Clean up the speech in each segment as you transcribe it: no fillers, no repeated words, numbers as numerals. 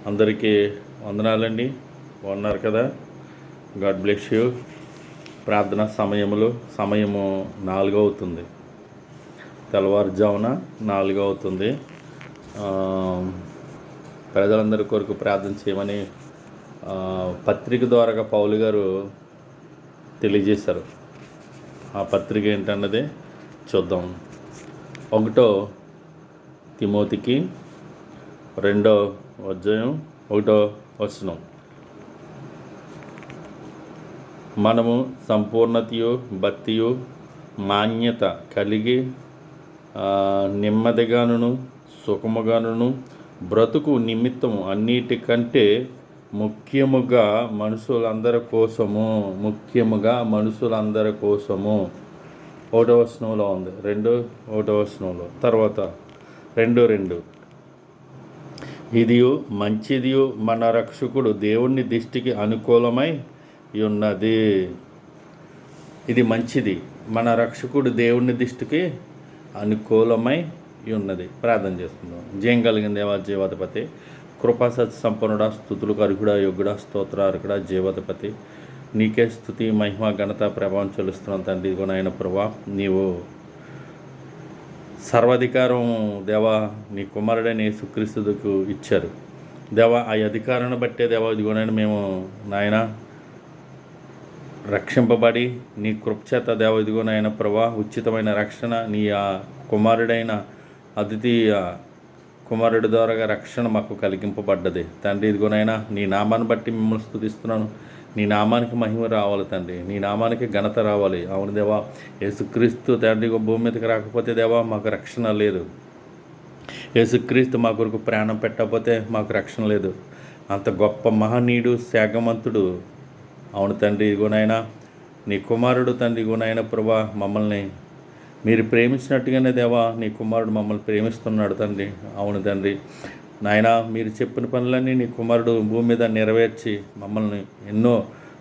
అందరికీ వందనాలండి. బాగున్నారు కదా? God bless you. ప్రార్థన సమయము 4 అవుతుంది, తెల్లవారుజామున 4 అవుతుంది. ప్రజలందరి కొరకు ప్రార్థన చేయమని పత్రిక ద్వారా పౌలు గారు తెలియజేశారు. ఆ పత్రిక ఏంటన్నది చూద్దాం. 1 తిమోతికి 2వ అధ్యాయం 1వ వచనం. మనము సంపూర్ణతయు భక్తియు మాన్యత కలిగి నెమ్మదిగాను సుఖముగాను బ్రతుకు నిమిత్తము అన్నిటికంటే ముఖ్యముగా మనుషులందరి కోసము 1వ వచనంలో ఉంది. 1వ వచనంలో తర్వాత 2 ఇదియు మంచిదియు మన రక్షకుడు దేవుని దృష్టికి అనుకూలమై ఉన్నది. ఇది మంచిది, మన రక్షకుడు దేవుని దృష్టికి అనుకూలమై ఉన్నది. ప్రార్థన చేస్తున్నాం. జయం కలిగిన దేవా, జీవాధిపతి, కృపాసత్య సంపన్నుడా, స్తుతులకు అర్హుడా, యోగ్యుడా, స్తోత్రార్హుడా, జీవాధిపతి, నీకే స్తుతి మహిమ ఘనత ప్రభావం చెల్లిస్తున్నాం తండ్రి. ఇదిగో నాయన ప్రభా, నీవు సర్వాధికారం దేవా నీ కుమారుడైన యేసుక్రీస్తుకు ఇచ్చారు దేవా. ఆ అధికారాన్ని బట్టే దేవా ఇదిగోనైనా మేము నాయన రక్షింపబడి నీ కృపచేత దేవ ఇదిగోనైనా ప్రభా ఉచితమైన రక్షణ నీ ఆ కుమారుడైన అద్వితీయ కుమారుడి ద్వారా రక్షణ మాకు కలిగింపబడ్డది తండ్రి. ఇదిగోనైనా నీ నామాన్ని బట్టి మిమ్మల్ని స్తుతిస్తున్నాను. నీ నామానికి మహిమ రావాలి తండ్రి, నీ నామానికి ఘనత రావాలి. అవును దేవా, యేసుక్రీస్తు తండ్రి భూమి మీదకి రాకపోతే దేవా మాకు రక్షణ లేదు. యేసుక్రీస్తు మా కొరకు ప్రాణం పెట్టకపోతే మాకు రక్షణ లేదు. అంత గొప్ప మహనీయుడు, త్యాగవంతుడు. అవును తండ్రి, ఇదిగోనైనా నీ కుమారుడు తండ్రి ఇదిగోనైనా ప్రభా మమ్మల్ని మీరు ప్రేమించినట్టుగానే దేవా నీ కుమారుడు మమ్మల్ని ప్రేమిస్తున్నాడు తండ్రి. అవును తండ్రి నాయన, మీరు చెప్పిన పనులన్నీ నీ కుమారుడు భూమి మీద నెరవేర్చి మమ్మల్ని ఎన్నో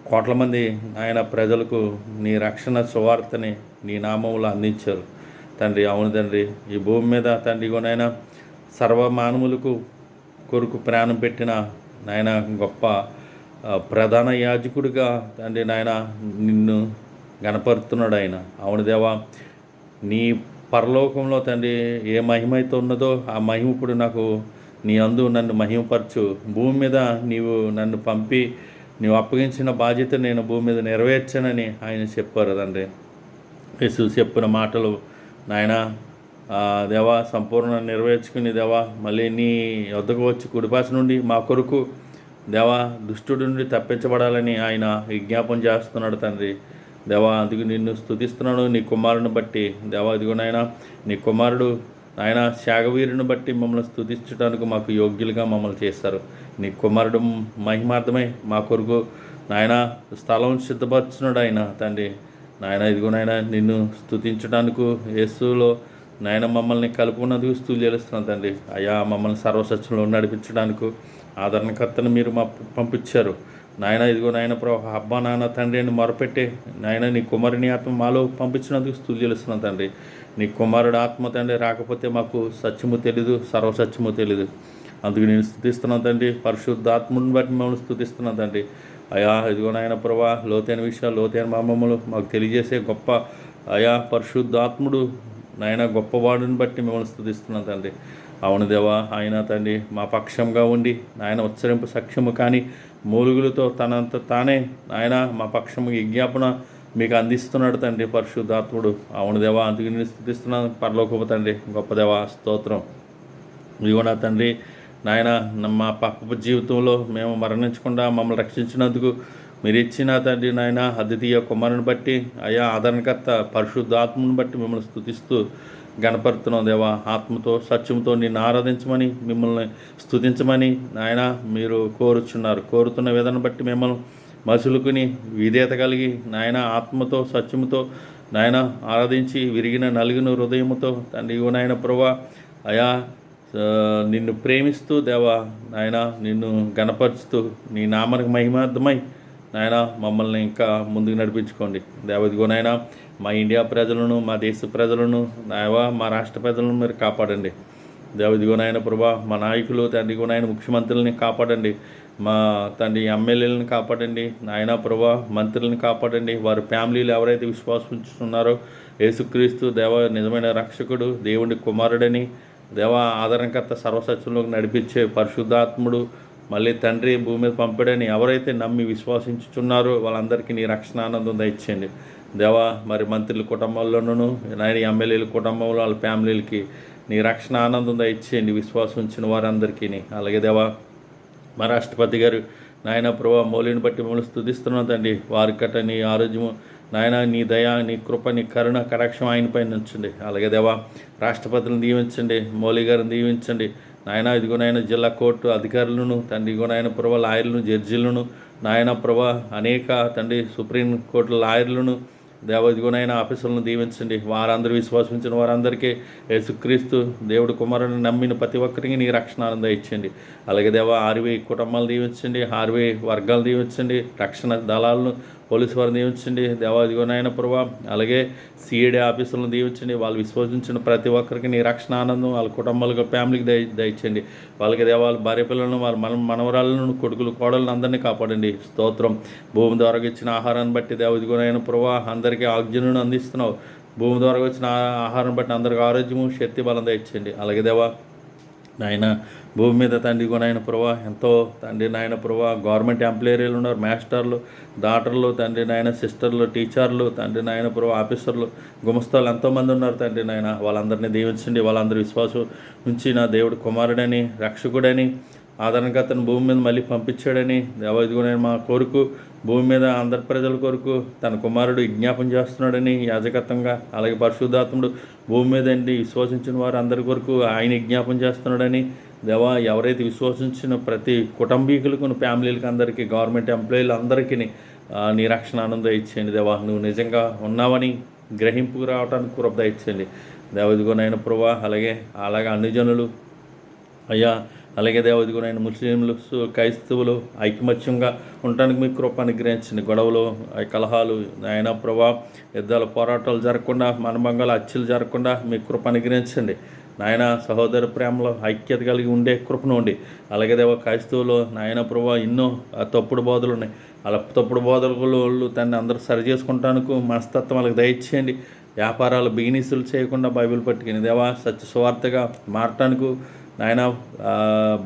కోట్ల మంది ఆయన ప్రజలకు నీ రక్షణ సువార్తని నీ నామంలో అందించారు తండ్రి. అవును తండ్రి, ఈ భూమి మీద తండ్రి ఇగోనైనా సర్వమానవులకు కొరకు ప్రాణం పెట్టిన నాయన గొప్ప ప్రధాన యాజకుడిగా తండ్రి నాయన నిన్ను గణపరుతున్నాడు ఆయన. అవును దేవా, నీ పరలోకంలో తండ్రి ఏ మహిమ అయితే ఉన్నదో ఆ మహిమ ఇప్పుడు నాకు నీ అందు నన్ను మహిమపరచు. భూమి మీద నీవు నన్ను పంపి నీవు అప్పగించిన బాధ్యత నేను భూమి మీద నెరవేర్చానని ఆయన చెప్పారు తండ్రి. యేసు చెప్పిన మాటలు నాయన దేవా సంపూర్ణ నెరవేర్చుకుని దేవా మళ్ళీ నీ వద్దకు వచ్చి కుడిపాస నుండి మా కొరకు దేవా దుష్టుడి నుండి తప్పించబడాలని ఆయన విజ్ఞాపన చేస్తున్నాడు తండ్రి. దేవా అందుకు నిన్ను స్తుతిస్తున్నాను నీ కుమారుని బట్టి దేవా. ఇదిగోనైనా నీ కుమారుడు ఆయన త్యాగవీరుని బట్టి మమ్మల్ని స్తుతించడానికి మాకు యోగ్యులుగా మమ్మల్ని చేస్తారు. నీ కుమారుడు మహిమార్థమై మా కొరకు నాయన స్థలం సిద్ధపరుచున్నాడు ఆయన తండ్రి. నాయన ఇదిగోనైనా నిన్ను స్తుతించడానికి యేసులో నాయన మమ్మల్ని కలుపుకున్నందుకు స్తుతులు చెల్లిస్తున్నాను తండ్రి. అయ్యా మమ్మల్ని సర్వసత్యంలో నడిపించడానికి ఆదరణకర్తను మీరు మా పంపించారు నాయన. ఇదిగో నాయన ప్రభా అబ్బా నాన్న తండ్రి అని మొరపెట్టి నాయన నీ కుమారుని ఆత్మ మాలో పంపించినందుకు స్తుతులు చెల్లిస్తున్నాను తండ్రి. నీ కుమారుడు ఆత్మ తండ్రి రాకపోతే మాకు సత్యము తెలీదు, సర్వసత్యము తెలీదు. అందుకు నేను స్తుతిస్తున్నాను తండ్రి. పరిశుద్ధాత్మని బట్టి మమ్మల్ని స్తుతిస్తున్నాను తండ్రి. అయా ఇదిగో నాయన ప్రభా లోతైన విషయాలు లోతైన మర్మములు మాకు తెలియజేసే గొప్ప అయా పరిశుద్ధాత్ముడు నాయన గొప్పవాడిని బట్టి మిమ్మల్ని స్తుతిస్తున్నాను తండ్రి. అవును దేవా, ఆయన తండ్రి మా పక్షంగా ఉండి ఆయన ఉచ్చరింపు సఖ్యము కానీ మూలుగులతో తనంత తానే ఆయన మా పక్షము విజ్ఞాపన మీకు అందిస్తున్నాడు తండ్రి పరిశుద్ధాత్ముడు. అవును దేవా, అందుకు నేను స్తుతిస్తున్నాను పరలోకపు తండ్రి. గొప్ప దేవా స్తోత్రం. ఇదిగో నా తండ్రి నాయన మా పాప జీవితంలో మేము మరణించకుండా మమ్మల్ని రక్షించినందుకు మీరు ఇచ్చిన తండ్రి నాయన అద్వితీయ కుమారుని బట్టి అయా ఆదరణకర్త పరిశుద్ధాత్మని బట్టి మిమ్మల్ని స్తుతిస్తూ గణపరుతున్నాం దేవా. ఆత్మతో సత్యంతో నిన్ను ఆరాధించమని మిమ్మల్ని స్తుతించమని నాయన మీరు కోరుతున్న విధానం బట్టి మిమ్మల్ని మసులుకుని విధేయత కలిగి నాయన ఆత్మతో సత్యముతో నాయన ఆరాధించి విరిగిన నలిగిన హృదయముతో తండ్రి నాయన ప్రభా అయా నిన్ను ప్రేమిస్తూ దేవా నాయన నిన్ను గణపరుచుతూ నీ నామానికి మహిమార్థమై నాయన మమ్మల్ని ఇంకా ముందుకు నడిపించుకోండి దేవ. ఇదిగోనైనా మా ఇండియా ప్రజలను మా దేశ ప్రజలను నాయవా మా రాష్ట్ర ప్రజలను మీరు కాపాడండి దేవ ఇదిగో నాయన ప్రభా మా నాయకులు తండ్రి ఇదిగో నాయన ముఖ్యమంత్రులని కాపాడండి, మా తండ్రి ఎమ్మెల్యేలను కాపాడండి నాయన ప్రభా, మంత్రులను కాపాడండి, వారి ఫ్యామిలీలు ఎవరైతే విశ్వాసం ఉంచుతున్నారో యేసుక్రీస్తు దేవ నిజమైన రక్షకుడు, దేవుడి కుమారుడని, దేవ ఆదరణకర్త, సర్వసత్యంలోకి నడిపించే పరిశుద్ధాత్ముడు, మళ్ళీ తండ్రి భూమి మీద పంపాడని ఎవరైతే నమ్మి విశ్వాసించుచున్నారో వాళ్ళందరికీ నీ రక్షణ ఆనందం దయచేయండి దేవా. మరి మంత్రుల కుటుంబాల్లోనూ నాయన ఎమ్మెల్యేల కుటుంబంలో వాళ్ళ ఫ్యామిలీలకి నీ రక్షణ ఆనందం దయచేయండి, విశ్వాసం ఉంచిన వారందరికీ. అలాగే దేవా మా రాష్ట్రపతి గారు నాయన ప్రభా మౌలిని బట్టి మమ్మల్ని స్తుతిస్తున్నాం తండ్రి, వారికట నీ ఆరోగ్యము నాయన, నీ దయ, నీ కృప, నీ కరుణ కటాక్షం ఆయన పైన ఉంచండి. అలాగే దేవా రాష్ట్రపతిని దీవించండి, మౌలి గారిని దీవించండి నాయన. ఇదిగో నాయన జిల్లా కోర్టు అధికారులను తండ్రి, ఇదిగో నాయన ప్రభా లాయర్లను, జడ్జీలను నాయన ప్రభా, అనేక తండ్రి సుప్రీం కోర్టు లాయర్లను దేవ ఇదిగోనైనా ఆఫీసులను దీవించండి, వారందరూ విశ్వాసించిన వారందరికీ యేసుక్రీస్తు దేవుడు కుమారుని నమ్మిన ప్రతి ఒక్కరికి నీ రక్షణ ఆనందం ఇచ్చండి. అలాగే దేవ ఆర్వీ కుటుంబాలు దీవించండి, ఆర్వీ వర్గాలు దీవించండి, రక్షణ దళాలను పోలీసు వారిని దీవించండి దేవా ఇదిగోనైనా ప్రభా. అలాగే సిఐడి ఆఫీసులను దీవించండి, వాళ్ళు విశ్వసించిన ప్రతి ఒక్కరికి నీ రక్షణ ఆనందం వాళ్ళ కుటుంబాలకు ఫ్యామిలీకి దయచండి. వాళ్ళకి దేవాళ్ళు భార్య పిల్లలను, వాళ్ళ మనవరాలను, కొడుకులు కోడలను అందరినీ కాపాడండి. స్తోత్రం. భూమి ద్వారా ఇచ్చిన ఆహారాన్ని బట్టి దేవ ఇదిగోనైనా ప్రభా అందరికీ ఆక్సిజన్ను అందిస్తున్నావు. భూమి ద్వారా వచ్చిన ఆహారం బట్టి అందరికీ ఆరోగ్యము, శక్తి, బలం దయచండి. అలాగే దేవా నాయన భూమి మీద తండ్రి నాయన ప్రభా ఎంతో తండ్రి నాయన ప్రభా గవర్నమెంట్ ఎంప్లాయీలు ఉన్నారు, మాస్టర్లు, డాక్టర్లు తండ్రి నాయన, సిస్టర్లు, టీచర్లు తండ్రి నాయన ప్రభా, ఆఫీసర్లు, గుమస్తాలు ఎంతోమంది ఉన్నారు తండ్రి నాయన. వాళ్ళందరినీ దీవించండి. వాళ్ళందరూ విశ్వాసం ఉంచి నా దేవుడు కుమారుడని, రక్షకుడని, ఆదరణకర్తను భూమి మీద మళ్ళీ పంపించాడని దేవ ఇదిగోనైనా మా కొరకు భూమి మీద అందరి ప్రజల కొరకు తన కుమారుడు విజ్ఞాపం చేస్తున్నాడని యాజకత్వంగా. అలాగే పరిశుద్ధాత్ముడు భూమి మీద అండి విశ్వసించిన వారు అందరి కొరకు ఆయన విజ్ఞాపం చేస్తున్నాడని దేవా. ఎవరైతే విశ్వసించిన ప్రతి కుటుంబీకులకు, ఫ్యామిలీలకు, అందరికీ, గవర్నమెంట్ ఎంప్లాయీలు అందరికీ నీ రక్షణ ఆనందం ఇచ్చేయండి దేవా. నువ్వు నిజంగా ఉన్నావని గ్రహింపుకు రావడానికి కృప ఇచ్చేయండి దేవ ఇదిగోనైనా ప్రభా. అలాగే అన్ని జనులు అయ్యా, అలాగే దేవ ఇదిగోనైనా ముస్లింలు, క్రైస్తవులు ఐకమత్యంగా ఉండడానికి మీకు కృప అనుగ్రహించండి. గొడవలు, కలహాలు ఆయన ప్రభా, యుద్ధాల పోరాటాలు జరగకుండా, మనభంగాలు, హత్యలు జరగకుండా మీకు కృప అనుగ్రహించండి నాయన. సహోదర ప్రేమలో ఐక్యత కలిగి ఉండే కృపను ఉండి. అలాగే దేవ క్రైస్తవులు నాయన ప్రభా ఎన్నో తప్పుడు బోధలు ఉన్నాయి. అలా తప్పుడు బోధలు తన్ని అందరూ సరి చేసుకుంటానికి మనస్తత్వం వాళ్ళకి దయచేయండి. వ్యాపారాలు బిజినెస్లు చేయకుండా బైబిల్ పట్టుకుని దేవా సత్య సువార్తగా మారటానికి నాయన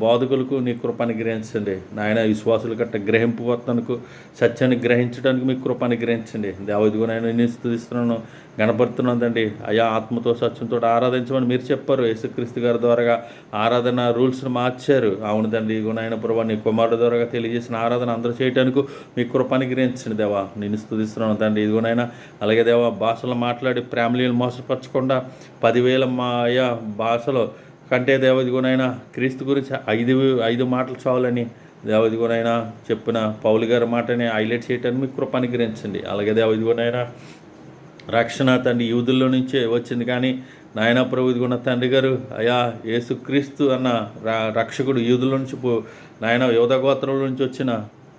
బోధకులకు నీ కృప అనుగ్రహించండి నాయన. విశ్వాసులు గట్ట గ్రహింపు వర్తనకు సత్యాన్ని గ్రహించడానికి మీ కృప అనుగ్రహించండి దేవ ఇదిగోనైనా నేను స్తుతిస్తున్నాను, గణపడుతున్నదండి. అయా ఆత్మతో సత్యంతో ఆరాధించమని మీరు చెప్పారు. యేసుక్రీస్తు గారి ద్వారా ఆరాధన రూల్స్ని మార్చారు. అవునుదండి ఇదిగోనైనా ప్రభా నీ కుమారుడు ద్వారా తెలియజేసిన ఆరాధన అందరూ చేయడానికి మీ కృప అనుగ్రహించండి దేవా. నేను స్తుతిస్తున్నాను తండ్రి ఇదిగోనైనా. అలాగే దేవా భాషలు మాట్లాడి ఫ్యామిలీలు మోసపరచకుండా 10,000 అయా భాషలో కంటే దేవదిగోనైనా క్రీస్తు గురించి 5 మాటలు చాలని దేవదిగోనైనా చెప్పిన పౌలు గారి మాటని హైలైట్ చేయటానికి మీకు కృప అనుగ్రహించండి. అలాగే దేవదిగోనైనా రక్షణ తండ్రి యూదుల్లో నుంచే వచ్చింది, కానీ నాయన ప్రభు ఇదిగోన్న తండ్రి గారు అయా యేసుక్రీస్తు అన్న రక్షకుడు యూదుల నుంచి నాయన యోధ గోత్రంలో నుంచి వచ్చిన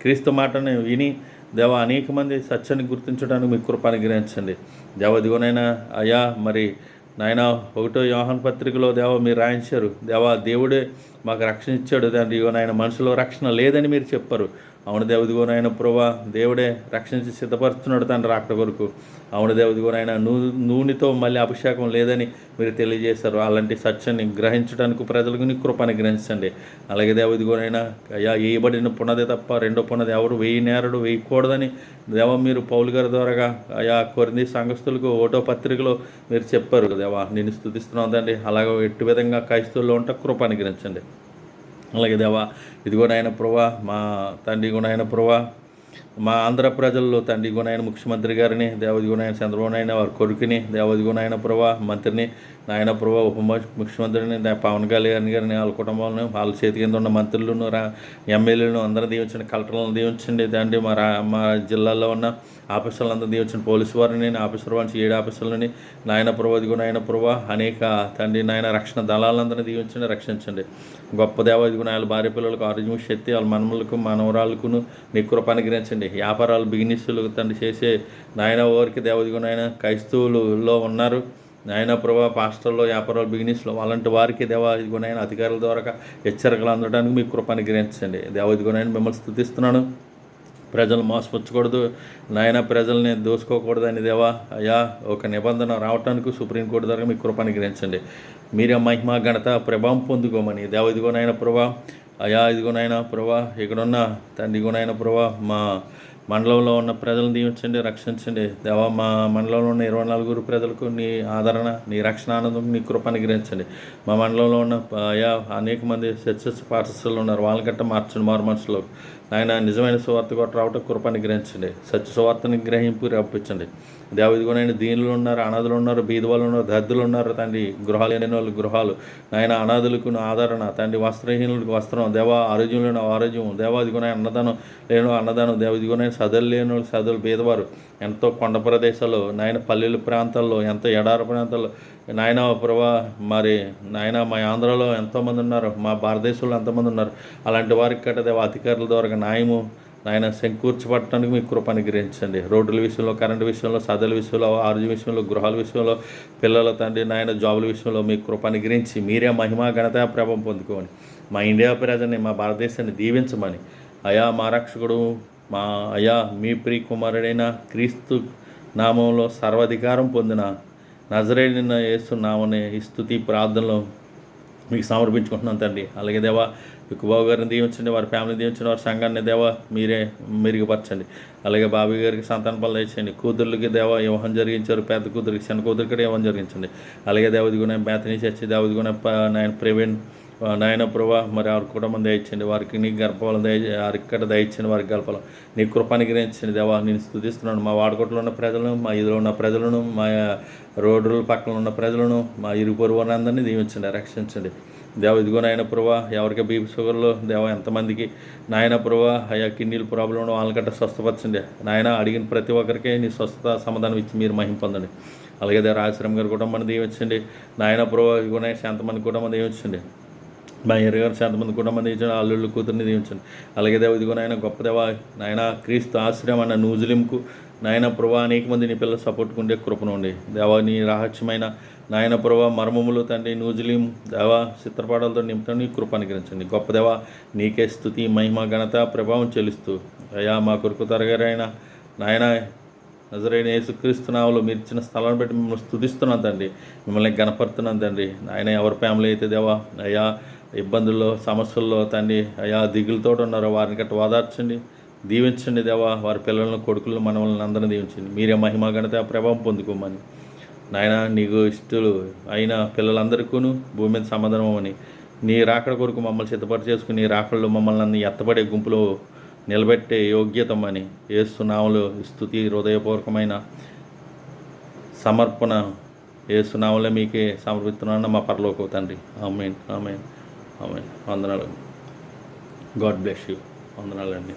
క్రీస్తు మాటని విని దేవ అనేక మంది సత్యాన్ని గుర్తించడానికి మీకు కృప అనుగ్రహించండి దేవదిగోనైనా. అయా మరి నాయన 1 యోహాను పత్రికలో దేవ మీరు రాయించారు దేవా దేవుడే మాకు రక్షణ ఇచ్చాడు తండ్రి, నాయన మనుషులో రక్షణ లేదని మీరు చెప్పారు. అవును దేవదిగోనైనా ప్రభా దేవుడే రక్షించి సిద్ధపరుస్తున్నాడు తండ్రి రాకడ కొరకు. అవును దేవదిగోనైనా నూనెతో మళ్ళీ అభిషేకం లేదని మీరు తెలియజేశారు. అలాంటి సత్యాన్ని గ్రహించడానికి ప్రజలకు నీ కృపని గ్రహించండి. అలాగే దేవదిగోనైనా అయ్యా వేయబడిన పునది తప్ప రెండో పునది ఎవరు నేరడు వేయకూడదని దేవ మీరు పౌలు గారి ద్వారాగా అయా కొరింథీ సంఘస్థులకు 1వ పత్రికలో మీరు చెప్పారు దేవా. నేను స్తుతిస్తున్నాను తండ్రి. అలాగే ఎట్టి విధంగా క్రైస్తవుల్లో ఉంటే కృప అనుగ్రహించండి. అలాగే దేవా ఇదిగోనైనా ప్రభా మా తండ్రి గుణైన ప్రభా మా ఆంధ్ర ప్రజల్లో తండ్రి గుణైన ముఖ్యమంత్రి గారిని దేవదిగుణైన చంద్రబాబు వారి కొడుకుని దేవదిగుణైన ప్రభా మంత్రిని నాయన ప్రభా ఉప ముఖ్యమంత్రిని పవన్ కళ్యాణ్ గారిని వాళ్ళ కుటుంబాలను వాళ్ళ చేతి కింద ఉన్న మంత్రులను ఎమ్మెల్యేలను అందరూ దీవించండి. కలెక్టర్లను దీవించండి తండ్రి. మా జిల్లాలో ఉన్న ఆఫీసర్లందరూ దీవించండి. పోలీసు వారిని ఆఫీసర్ వారి 7 ఆఫీసర్లని నాయన ప్రభా ఇదిగుణైన ప్రభా అనేక తండ్రి నాయన రక్షణ దళాలందరినీ దీవించండి, రక్షించండి. గొప్ప దేవ ఇదిగుణాయాల భార్య పిల్లలకు ఆరోగ్యం శక్తి, వాళ్ళ మనములకు మనవరాలకును నీ కృప అనుగ్రహించండి. వ్యాపారాలు బిజినెస్లు తండ్రి చేసే నాయన వారికి దేవదిగునైనా క్రైస్తవులలో ఉన్నారు నాయన ప్రభా పాస్టర్లో వ్యాపారాలు బిజినెస్లో అలాంటి వారికి దేవా ఇదిగోనైనా అధికారుల ద్వారా హెచ్చరికలు అందడానికి మీ కృప అనుగ్రహించండి. దేవా ఇదిగోనైనా మిమ్మల్ని స్తుతిస్తున్నాను. ప్రజలు మోసపుచ్చకూడదు నాయన, ప్రజల్ని దోసుకోకూడదని దేవా అయ్యా ఒక నిబంధన రావటానికి సుప్రీంకోర్టు ద్వారా మీ కృప అనుగ్రహించండి. మీరే మహిమ ఘనత ప్రభావం పొందుకోమని దేవ ఇదిగోనైనా ప్రభా అయ్యా ఇదిగోనైనా ప్రభా ఇక్కడున్న తండ్రి ఇదిగోనైనా ప్రభా మా మండలంలో ఉన్న ప్రజలను దీవించండి, రక్షించండి. దేవా మా మండలంలో ఉన్న 24 ప్రజలకు నీ ఆదరణ, నీ రక్షణ ఆనందం, నీ కృప అనుగ్రహించండి. మా మండలంలో ఉన్న అయా అనేక మంది చర్చ్ పాఠశాలలు ఉన్నారు, వాళ్ళ గట్ట మార్చండి. మారు మనసులో నాయన నిజమైన సువార్త కొట్ట రావటం కృప అనుగ్రహించండి. సత్య సువార్తని గ్రహింపు రప్పించండి. దేవ ఇదిగోనైనా దీనులు ఉన్నారు, అనాథులు ఉన్నారు, బీద వాళ్ళు ఉన్నారు, దద్దులు ఉన్నారు తండ్రి, గృహాలు లేని వాళ్ళు గృహాలు నాయన, అనాథులకు ఆదరణ తండ్రి, వస్త్రహీనులకు వస్త్రం దేవ, ఆరోగ్యం లేని ఆరోగ్యం దేవ ఇదిగోనైనా అన్నదానం లేను అన్నదానం దేవ ఇదిగోనైనా చదువులు లేని వాళ్ళు చదువులు బీదవారు ఎంతో కొండ ప్రదేశాల్లో నాయన, పల్లెల ప్రాంతాల్లో ఎంతో ఎడారి ప్రాంతాల్లో నాయన ప్రభా మరి నాయన మా ఆంధ్రాలో ఎంతోమంది ఉన్నారు, మా భారతదేశంలో ఎంతోమంది ఉన్నారు. అలాంటి వారికి కట్ట దేవ అధికారుల ద్వారా న్యాయము నాయన శంకూర్చబట్టడానికి మీకు కృప అనుగ్రహించండి. రోడ్ల విషయంలో, కరెంటు విషయంలో, చదువుల విషయంలో, ఆరోగ్య విషయంలో, గృహాల విషయంలో, పిల్లల తండ్రి నాయన జాబుల విషయంలో మీకు కృప అనుగ్రహించి మీరే మహిమ ఘనత ప్రభావం పొందుకోమని, మా ఇండియా ప్రజల్ని మా భారతదేశాన్ని దీవించమని అయా మా రక్షకుడు మా అయా మీ ప్రియ కుమారుడైన క్రీస్తు నామంలో సర్వాధికారం పొందిన నజరేయుడైన యేసు నామమున ఈ స్తుతి ప్రార్థనలో మీకు సమర్పించుకుంటున్నాను తండ్రి. అలాగే దేవా ఎక్కుబాబు గారిని దీవించండి, వారి ఫ్యామిలీ దీవించండి, వారి సంఘాన్ని దేవా మీరే మెరుగుపరచండి. అలాగే బాబీ గారికి సంతాన పనులు ఇచ్చేయండి. కూతుర్లకి దేవా వివాహం జరిగించారు, పెద్ద కూతురికి చిన్న కూతురికి కూడా వివాహం జరిగించండి. అలాగే దేవదిగున బేతనీ చర్చి దేవదిగున నాయన ప్రవీణ్ నాయన ప్రభా మరి వారి కుటుంబం దయచండి, వారికి నీ గర్భఫలం ఇక్కడ దయచండి, వారికి గర్భఫలం నీ కృప అనుగ్రహించండి. దేవా నేను స్తుతిస్తున్నాను. మా వాడకోట్లో ఉన్న ప్రజలను, మా ఇదిలో ఉన్న ప్రజలను, మా రోడ్ల పక్కన ఉన్న ప్రజలను, మా ఇరుగు పొరుగు అందరినీ దీవించండి, రక్షించండి. దేవ ఇదిగోనైనా ప్రభా ఎవరికి బీపీ షుగర్లో దేవ ఎంతమందికి నాయన ప్రభా అయ్యా కిడ్నీల ప్రాబ్లం వాళ్ళకట్ట స్వస్థపరచండి నాయన. అడిగిన ప్రతి ఒక్కరికి నీ స్వస్థత సమాధానం ఇచ్చి మీరు మహిమ పొందండి. అలాగే దేవ రాజశ్రమ గారి కుటుంబాన్ని దీవించండి నాయన ప్రభా. ఇదిగోనైనా శాంతమంది కుటుంబం దీవించండి. మా ఎరగారు శాంతమంది కుటుంబం దీవించండి. అల్లుళ్ళు కూతుర్ని దీవించండి. అలాగే దేవ ఇదిగోనైనా గొప్ప దేవ నాయన క్రీస్తు ఆశ్రయం అన్న న్యూజిలింకు నాయన ప్రభా అనేక మంది నీ పిల్లలు సపోర్ట్కుండే కృపనుండి దేవ. నీ రహస్యమైన నాయన ప్రభా మర్మములు తండ్రి న్యూజిలిం దేవ చిత్రపాటాలతో నింపుతాను నీ కృప అనుగ్రహించండి. గొప్ప దేవ నీకే స్తుతి మహిమ ఘనత ప్రభావం చెల్లిస్తూ అయ్యా మా కొరకు తరగారైన నాయన నజరైన యేసుక్రీస్తు నామములో మీరు ఇచ్చిన స్థలాన్ని బట్టి మిమ్మల్ని స్తుతిస్తున్నాను తండ్రి, మిమ్మల్ని గణపడుతున్నాను తండ్రి. ఆయన ఎవరి ఫ్యామిలీ అయితే దేవా అయ్యా ఇబ్బందుల్లో సమస్యల్లో తండ్రి అయ్యా దిగులతో ఉన్నారో వారిని గట్ట ఓదార్చండి, దీవించండి దేవా. వారి పిల్లలను కొడుకులను మనవలను అందరినీ దీవించండి. మీరే మహిమ ఘనత ప్రభావం పొందుకోమని నాయన. నీకు ఇష్టలు అయిన పిల్లలందరికీ భూమి మీద సమాధానం అని నీ రాకడ కొరకు మమ్మల్ని సిద్ధపడి చేసుకుని నీ రాకడలో మమ్మల్ని అన్ని ఎత్తబడే గుంపులో నిలబెట్టే యోగ్యతమని యేసునామములో స్తుతి హృదయపూర్వకమైన సమర్పణ యేసునామములో మీకే సమర్పిస్తున్నాను మా పరలోక తండ్రి. ఆమేన్ ఆమేన్ ఆమేన్. వందనాలు. God bless you. వందనాలండి.